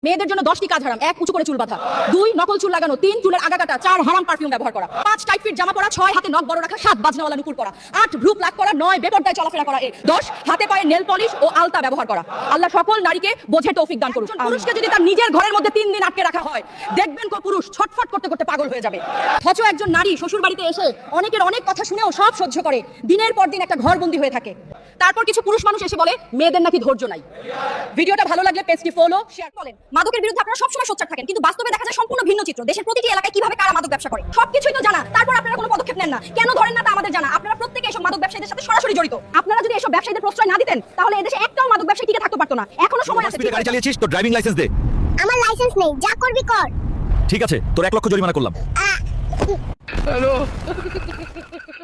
মেয়েদের জন্য 10টি কাজ হারাম। 1 উঁচু করে চুল বাঁধা, 2 নকল চুল লাগানো, 3 চুলের আগা কাটা, 4 হারাম পারফিউম ব্যবহার করা, 5 টাইট ফিট জামা পরা, 6 হাতে নখ বড় রাখা, 7 বাজনাওয়ালা নুপুর পরা, 8 ব্লু প্লাক করা, 9 বেপরদায় চলাফেরা করা, 10 হাতে পায়ে নেল পলিশ ও আলতা ব্যবহার করা। আল্লাহ সকল নারীকে বোঝে তৌফিক দান করুন। পুরুষকে যদি তার নিজের ঘরের মধ্যে 3 দিন আটকে রাখা হয়, দেখবেন কো পুরুষ ছটফট করতে করতে পাগল হয়ে যাবে। অথচ একজন নারী শ্বশুর বাড়িতে এসে অনেকের অনেক কথা শুনেও সব সহ্য করে দিনের পর দিন একটা ঘরবন্দি হয়ে থাকে। তারপর কিছু পুরুষ মানুষ এসে বলে মেয়েদের নাকি ধৈর্য নাই। ভিডিওটা ভালো লাগলে পেজটি ফলো শেয়ার করেন। মাদকের বিরুদ্ধে আপনারা সবসময় সোচ্চার থাকেন, কিন্তু বাস্তবে দেখা যায় সম্পূর্ণ ভিন্ন চিত্র। দেশের প্রতিটি এলাকায় কিভাবে কারা মাদক ব্যবসা করে সবকিছুই তো জানা, তারপর আপনারা কোনো পদক্ষেপ নেন না। কেন ধরেন না তা আমাদের জানা। আপনারা প্রত্যেকে এসব মাদক ব্যবসায়ীদের সাথে সরাসরি জড়িত। আপনারা যদি এসব ব্যবসায়ীদের প্রশ্রয় না দিতেন, তাহলে এদেশে একটাও মাদক ব্যবসায়ী টিকে থাকতে পারতো না। এখনো সময় আছে। গাড়ি চালিয়েছিস তো ড্রাইভিং লাইসেন্স দে। আমার লাইসেন্স নেই, যা করবি কর। ঠিক আছে, তোর 1 লক্ষ জরিমানা করলাম। হ্যালো,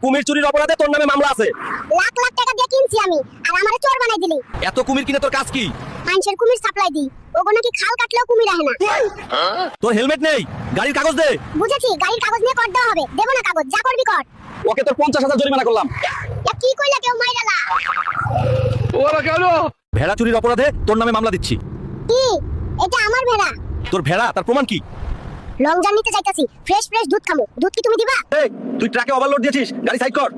কুমির চুরির অপরাধে তোর নামে মামলা আছে। লাখ লাখ টাকা দিয়ে কিনছি আমি, আর আমারে চোর বানাই দিলি। এত কুমির কিনে তোর কাজ কি? মানুষের কুমির সাপ্লাই দি, ওগো নাকি খাল কাটলেও কুমির আহে না। তোর হেলমেট নেই, গাড়ির কাগজ দে। বুঝেছি, গাড়ির কাগজ নিয়ে কর দেওয়া হবে। দেব না কাগজ, যা করবি কর। ওকে তোর 50,000 জরিমানা করলাম। কি কইলা কেউ মাইরালা? ওরা কেন? ভেড়া চুরির অপরাধে তোর নামে মামলা দিচ্ছি। কি এটা আমার ভেড়া? তোর ভেড়া, তার প্রমাণ কি? লং জার্নিতে যাইতাছি, ফ্রেশ ফ্রেশ দুধ খামু। দুধ কি তুমি দিবা? এই তুই ট্রাকে ওভারলোড দিয়েছিস, গাড়ি সাইড কর।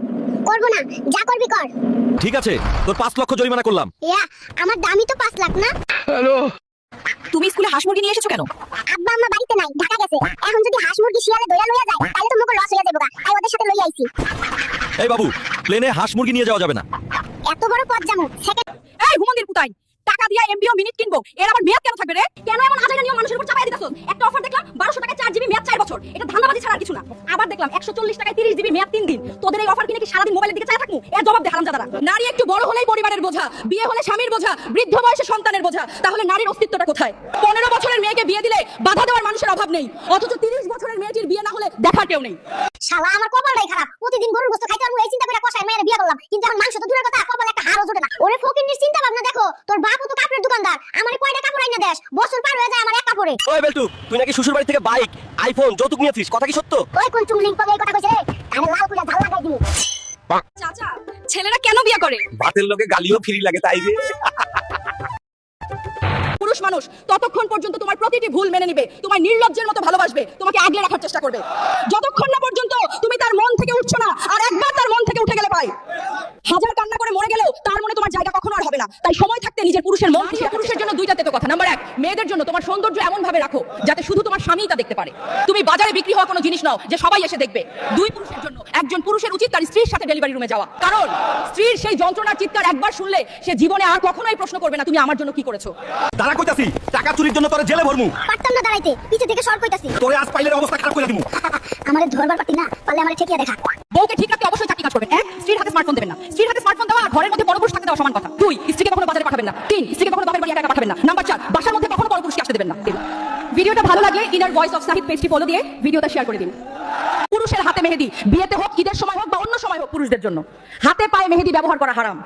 করব না, যা করবি কর। ঠিক আছে, তোর 5 লক্ষ জরিমানা করলাম। ইয়া, আমার দামই তো 5 লাখ না। হ্যালো, তুমি স্কুলে হাঁস মুরগি নিয়ে এসেছো কেন? আব্বা আম্মা বাড়িতে নাই, ঢাকা গেছে। এখন যদি হাঁস মুরগি শিয়ালে দইরা লইয়া যায়, তাহলে তো মোকে লস হইয়া যাবে গা। তাই ওদের সাথে লইয়া আইছি। এই বাবু, প্লেনে হাঁস মুরগি নিয়ে যাওয়া যাবে না। এত বড় পথ যামু, সেকেন্ড। এই হুমন্দির পুতাই, টাকা দিয়া এমবিও মিনিট কিনবো, এর আবার মেয়াদ কেন থাকবে রে? কেন এমন আজাইরা নিয়ম মানুষের উপর চাপাই দিতেছস? একটা অফার দেখলাম 1200 টাকায় 4 জিবি মেয়াদ 4 বছর। এটা ধান্দাবাজি ছাড়া আর কিছু না। আবার দেখলাম 140 টাকায় 30 জিবি মেয়াদ 3 দিন। তোদের এই অফার কিনে কি সারা দিন মোবাইলের দিকে চাই থাকমু? এর জবাব দে হারামজাদারা। নারী একটু বড় হলেই পরিবারের বোঝা, বিয়ে হলে স্বামীর বোঝা, বৃদ্ধ বয়সে সন্তানের বোঝা। তাহলে নারীর অস্তিত্বটা কোথায়? 15 বছরের মেয়েকে বিয়ে দিলে বাধা দেওয়ার মানুষের অভাব নেই, অথচ 30 বছরের মেয়েটির বিয়ে না হলে দেখার কেউ নেই। শালা আমার কপালটাই খারাপ। প্রতিদিন গরুর গোশত খাইতে আমি এই চিন্তা করে কষায় মেয়ের বিয়ে করলাম, কিন্তু এখন মাংস তো দূরের কথা, কপালে একটা হাড়ও জোটে না। ওরে ফকিন্নির চিন্তা ভাবনা দেখো। তোর বাপ তো কাপড়ের দোকানদার, আমারে কয়টা কাপড় আইনা দেশ? বছর পার হয়ে যায় আমার এক কাপড়ে। ওই বেলটু, তুই নাকি শ্বশুর বাড়ি থেকে বাইক, আইফোন যৌতুক নিয়েছিস, কথা কি সত্য? ওই কোন চুংলিং পাবে এই কথা কইছে রে? আমি লাল কইরা ঝাল লাগাই দিমু। চাচা, ছেলেরা কেন বিয়ে করে? ভাতের লোকে গালিও ফ্রি লাগে তাই রে। পুরুষ মানুষ ততক্ষণ পর্যন্ত তোমার প্রতিটি ভুল মেনে নিবে, তোমায় নির্লজ্জের মতো ভালোবাসবে, তোমাকে আগলে রাখার চেষ্টা করবে, যতক্ষণ না পর্যন্ত তুমি তার মন থেকে উঠছো না। আর একবার তার মন থেকে উঠে গেলে পাই, হাজার কান্না করে মরে গেলেও তার মনে তোমার জায়গা কখনো আর হবে না। তাই সময় থাকতে নিজের পুরুষের মন খুশি। পুরুষের জন্য দুইটা তেতো কথা। নাম্বার 1, মেয়েদের জন্য তোমার সৌন্দর্য এমন ভাবে রাখো যাতে শুধু তোমার স্বামীই তা দেখতে পারে। তুমি বাজারে বিক্রি হওয়া কোনো জিনিস নাও যে সবাই এসে দেখবে। 2, পুরুষের জন্য একজন পুরুষের উচিত তার স্ত্রীর সাথে ডেলিভারি রুমে যাওয়া, কারণ স্ত্রীর সেই যন্ত্রণার চিৎকার একবার শুনলে সে জীবনে আর কখনোই প্রশ্ন করবে না তুমি আমার জন্য কি করেছো। দাঁড়া কইতাছি, টাকা চুরির জন্য তোরে জেলে ভরমু। পারতাম না দাঁড়াইতে, পিছে থেকে সর কইতাছি। তোরে আজ পাইলের অবস্থা খারাপ করে দিমু। আমারে ধরবার পারতি না, পারলে আমারে ঠেকিয়ে দেখা। বউকে ঠিক রাখতে অবশ্যই 4টি কাজ করবেন। 1, স্ত্রীর হাতে স্মার্টফোন দেবেন না। স্ত্রীর হাতে স্মার্টফোন দেওয়া আর ঘরের মধ্যে পরপুরুষ থাকতে দেওয়া সমান কথা। 2, স্ত্রীকে কখনো বাজারে পাঠাবেন না। 3, স্ত্রীকে কখনো বাপের বাড়ি একা একা পাঠাবেন না। নাম্বার 4, বাসার মধ্যে কখনো পরপুরুষকে আসতে দেবেন না। ভিডিওটা ভালো লাগলে ইনার ভয়েস অফ সাহিদ পেজটি ফলো দিয়ে ভিডিওটা শেয়ার করে দিন। পুরুষের হাতে মেহেদি, বিয়েতে হোক, ঈদের সময় হোক বা অন্য সময় হোক, পুরুষদের জন্য হাতে পায়ে মেহেদি ব্যবহার করা হারাম।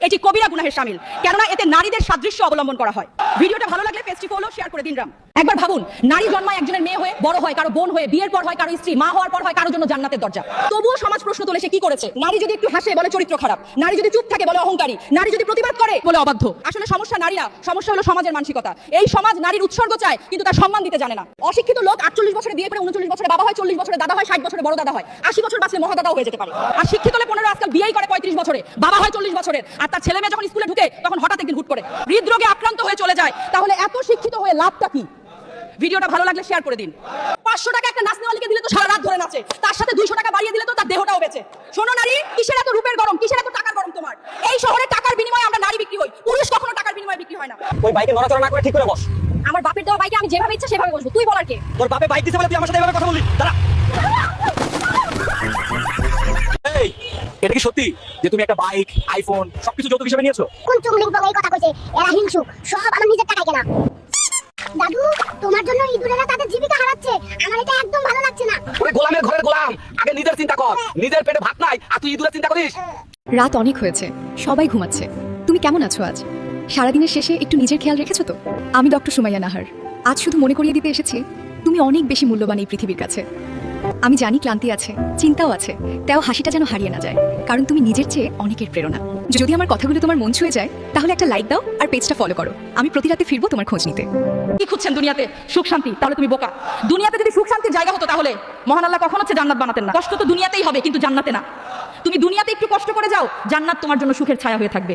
এটি কবিরা গুনাহের শামিল, কেননা এতে নারীদের সাদৃশ্য অবলম্বন করা হয়। ভিডিওটা ভালো লাগলে পেজটি ফলো শেয়ার করে দিন। একবার ভাবুন, নারী জন্মায় একজনের মেয়ে হয়ে, বড় হয় কারো বোন হয়ে, বিয়ের পর হয় কারো স্ত্রী, মা হওয়ার পর হয় কারো জন্য জান্নাতের দরজা। তবুও সমাজ প্রশ্ন তোলে সে কি করেছে। নারী যদি একটু হাসে বলে চরিত্র খারাপ, নারী যদি চুপ থাকে বলে অহংকারী, নারী যদি প্রতিবাদ করে বলে অবাধ্য। আসলে সমস্যা নারী না, সমস্যা হলো সমাজের মানসিকতা। এই সমাজ নারীর উৎসর্গ চায় কিন্তু তার সম্মান দিতে জানে না। অশিক্ষিত লোক 48 বছরে বিয়ে করে 39 বছরে বাবা হয়, 40 বছরে দাদা হয়, 60 বছরে বড় দাদা হয়, 80 বছর বাঁচলে মহাদাদাও হয়ে যেতে পারে। আর শিক্ষিত হলে 15 আজকাল বিয়েই করে 35 বছরে, বাবা হয় 40 বছরের, আর তার ছেলে মেয়ে যখন স্কুলে ঢুকে তখন হঠাৎ একদিন হুট করে হৃদরোগে আক্রান্ত হয়ে চলে যায়। তাহলে এত শিক্ষিত হয়ে লাভটা কি? ভিডিওটা ভালো লাগলে শেয়ার করে দিন। 500 টাকা একটা নাচনেওয়ালিকে দিলে তো সারা রাত ধরে নাচে, তার সাথে 200 টাকা বাড়িয়ে দিলে তো তার দেহটাও বেঁচে। শোনো নারী, কিসের এত রূপের গরম, কিসের এত টাকার গরম তোমার? এই শহরে টাকার বিনিময়ে আমরা নারী বিক্রি হই, পুরুষ কখনো টাকার বিনিময়ে বিক্রি হয় না। ওই বাইকে নড়াচড়া না করে ঠিক করে বস। আমার বাপের দেওয়া বাইকে আমি যেভাবে ইচ্ছা সেভাবে বসবো, তুই বলার কে? তোর বাপে বাইক দিতে বলে তুই আমার সাথে এভাবে কথা বললি? দাঁড়া। এই, এটা কি সত্যি যে তুমি একটা বাইক, আইফোন সবকিছু যৌতুক হিসেবে নিয়েছো? কোন চুংলিং পাবে এই কথা কইছে? এরা হিংসুক, সব আমার নিজের টাকায় কেনা। দাদু, তোমার জন্য ইঁদুরেরা তাদের জীবিকা হারাচ্ছে, আমার এটা একদম ভালো লাগছে না। ওরে গোলামের ঘরের গোলাম, আগে নিজের চিন্তা কর। নিজের পেটে ভাত নাই আর তুই ইঁদুরের চিন্তা করিস? রাত অনেক হয়েছে, সবাই ঘুমাচ্ছে। তুমি কেমন আছো আজ? সারাদিনের শেষে একটু নিজের খেয়াল রেখেছো তো? আমি ডক্টর সুমাইয়া নাহার। আজ শুধু মনে করিয়ে দিতে এসেছি, তুমি অনেক বেশি মূল্যবান এই পৃথিবীর কাছে। আমি জানি ক্লান্তি আছে, চিন্তাও আছে, তাও হাসিটা যেন হারিয়ে না যায়, কারণ তুমি নিজের চেয়ে অনেকের প্রেরণা। যদি আমার কথাগুলো তোমার মন ছুঁয়ে যায় তাহলে একটা লাইক দাও আর পেজটা ফলো করো। আমি প্রতি রাতে ফিরবো তোমার খোঁজ নিতে। কি খুঁজছেন দুনিয়াতে? সুখ শান্তি? তাহলে তুমি বোকা। দুনিয়াতে যদি সুখ শান্তির জায়গা হতো তাহলে মহান আল্লাহ কখনো জান্নাত বানাতেন না। কষ্ট তো দুনিয়াতেই হবে, কিন্তু জান্নাতে না। তুমি দুনিয়াতে একটু কষ্ট করে যাও, জান্নাত তোমার জন্য সুখের ছায়া হয়ে থাকবে।